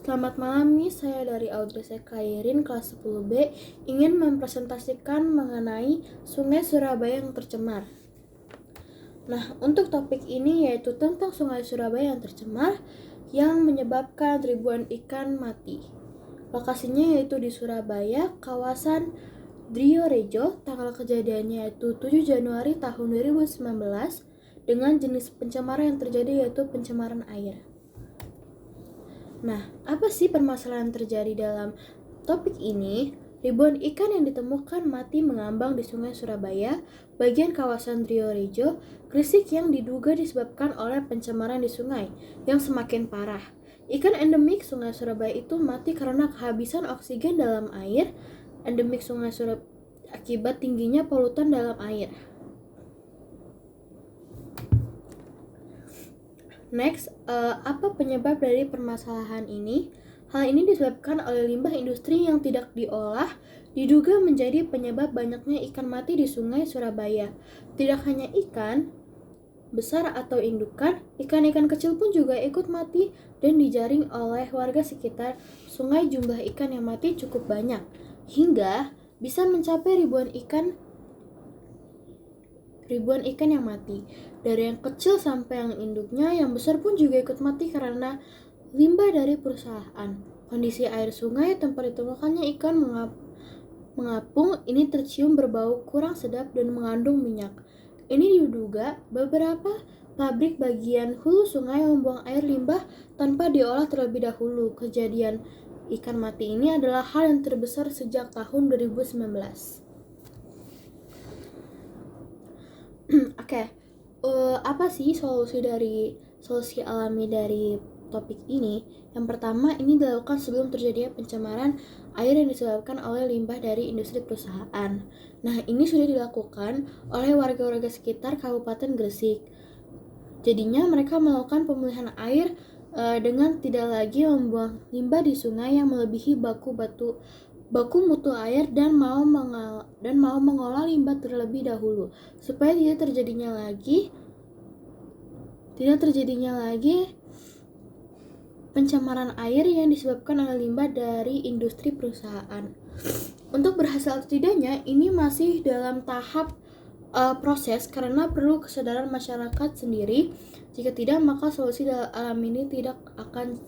Selamat malam Miss, saya dari Audrey Sekairin kelas 10B ingin mempresentasikan mengenai Sungai Surabaya yang tercemar. Nah, untuk topik ini yaitu tentang Sungai Surabaya yang tercemar yang menyebabkan ribuan ikan mati. Lokasinya yaitu di Surabaya, kawasan Driorejo. Tanggal kejadiannya yaitu 7 Januari tahun 2019 dengan jenis pencemaran yang terjadi yaitu pencemaran air. Nah, apa sih permasalahan terjadi dalam topik ini? Ribuan ikan yang ditemukan mati mengambang di Sungai Surabaya, bagian kawasan Driorejo, Gresik yang diduga disebabkan oleh pencemaran di sungai yang semakin parah. Ikan endemik Sungai Surabaya itu mati karena kehabisan oksigen dalam air. Endemik Sungai Surabaya akibat tingginya polutan dalam air. Next, apa penyebab dari permasalahan ini? Hal ini disebabkan oleh limbah industri yang tidak diolah, diduga menjadi penyebab banyaknya ikan mati di Sungai Surabaya. Tidak hanya ikan besar atau indukan, ikan-ikan kecil pun juga ikut mati dan dijaring oleh warga sekitar sungai. Jumlah ikan yang mati cukup banyak, hingga bisa mencapai ribuan ikan yang mati. Dari yang kecil sampai yang induknya, yang besar pun juga ikut mati karena limbah dari perusahaan. Kondisi air sungai tempat ditemukannya ikan mengapung ini tercium berbau kurang sedap dan mengandung minyak. Ini diduga beberapa pabrik bagian hulu sungai membuang air limbah tanpa diolah terlebih dahulu. Kejadian ikan mati ini adalah hal yang terbesar sejak tahun 2019. Oke, apa sih solusi alami dari topik ini? Yang pertama, ini dilakukan sebelum terjadinya pencemaran air yang disebabkan oleh limbah dari industri perusahaan. Nah, ini sudah dilakukan oleh warga-warga sekitar Kabupaten Gresik. Jadinya mereka melakukan pemulihan air dengan tidak lagi membuang limbah di sungai yang melebihi baku mutu air dan mau mengolah limbah terlebih dahulu supaya tidak terjadinya lagi pencemaran air yang disebabkan oleh limbah dari industri perusahaan. Untuk berhasil atau tidaknya ini masih dalam tahap proses karena perlu kesadaran masyarakat sendiri. Jika tidak, maka solusi alam ini tidak akan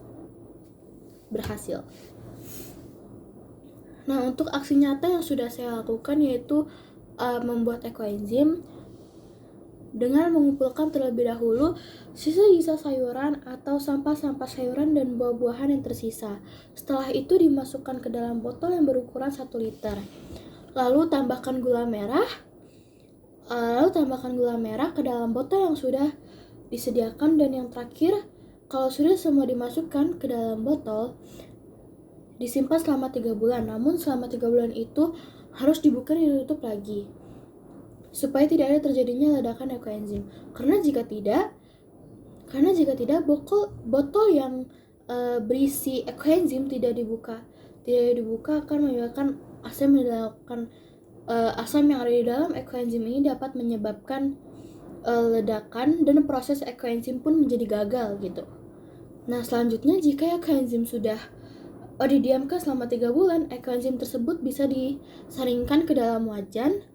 berhasil. Nah, untuk aksi nyata yang sudah saya lakukan yaitu membuat ekoenzim dengan mengumpulkan terlebih dahulu sisa-sisa sayuran atau sampah-sampah sayuran dan buah-buahan yang tersisa. Setelah itu dimasukkan ke dalam botol yang berukuran 1 liter. Lalu tambahkan gula merah ke dalam botol yang sudah disediakan, dan yang terakhir, kalau sudah semua dimasukkan ke dalam botol, disimpan selama 3 bulan. Namun selama 3 bulan itu harus dibuka dan ditutup lagi supaya tidak ada terjadinya ledakan ekoenzim. Karena jika tidak botol yang berisi ekoenzim tidak dibuka akan menyebabkan asam yang ada di dalam ekoenzim ini dapat menyebabkan ledakan dan proses ekoenzim pun menjadi gagal gitu. Nah, selanjutnya jika ekoenzim sudah didiamkan selama 3 bulan, ekoenzim tersebut bisa disaringkan ke dalam wajan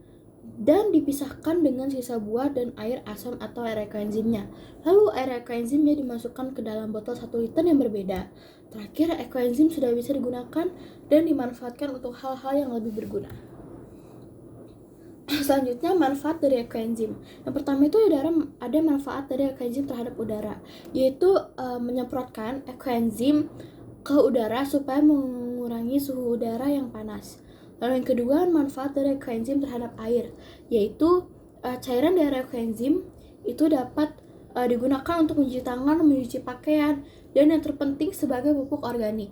dan dipisahkan dengan sisa buah dan air asam atau air ekoenzimnya. Lalu air ekoenzimnya dimasukkan ke dalam botol 1 liter yang berbeda. Terakhir, ekoenzim sudah bisa digunakan dan dimanfaatkan untuk hal-hal yang lebih berguna. Selanjutnya, manfaat dari ekoenzim. Yang pertama itu ada manfaat dari ekoenzim terhadap udara, yaitu menyemprotkan ekoenzim ke udara supaya mengurangi suhu udara yang panas. Lalu yang kedua, manfaat dari ekoenzim terhadap air, yaitu cairan dari ekoenzim itu dapat digunakan untuk mencuci tangan, mencuci pakaian, dan yang terpenting sebagai pupuk organik.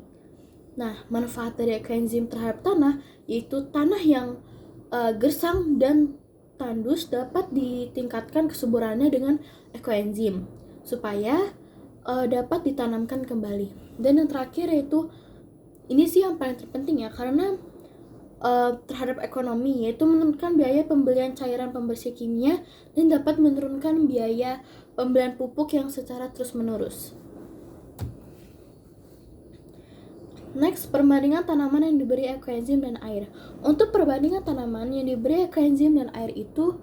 Nah, manfaat dari ekoenzim terhadap tanah, yaitu tanah yang gersang dan tandus dapat ditingkatkan kesuburannya dengan ekoenzim supaya dapat ditanamkan kembali. Dan yang terakhir yaitu, ini sih yang paling terpenting ya, karena terhadap ekonomi, yaitu menurunkan biaya pembelian cairan pembersih kimia dan dapat menurunkan biaya pembelian pupuk yang secara terus-menerus. Next, perbandingan tanaman yang diberi ekoenzim dan air. Untuk perbandingan tanaman yang diberi ekoenzim dan air itu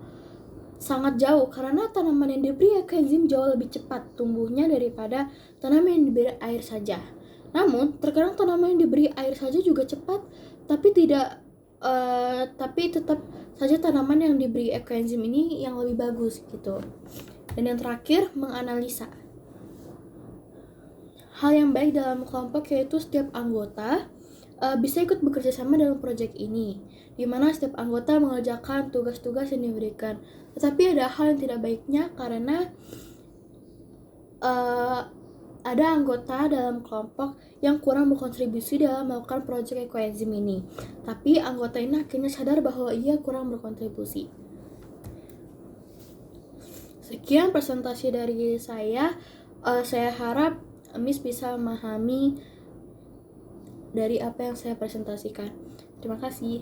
sangat jauh, karena tanaman yang diberi ekoenzim jauh lebih cepat tumbuhnya daripada tanaman yang diberi air saja. Namun, terkadang tanaman yang diberi air saja juga cepat, tapi tetap saja tanaman yang diberi ekoenzim ini yang lebih bagus gitu. Dan yang terakhir, menganalisa. Hal yang baik dalam kelompok yaitu setiap anggota bisa ikut bekerja sama dalam proyek ini, di mana setiap anggota mengerjakan tugas-tugas yang diberikan. Tetapi ada hal yang tidak baiknya karena ada anggota dalam kelompok yang kurang berkontribusi dalam melakukan proyek ekoenzim ini. Tapi anggota ini akhirnya sadar bahwa ia kurang berkontribusi. Sekian presentasi dari saya. Saya harap Miss bisa memahami dari apa yang saya presentasikan. Terima kasih.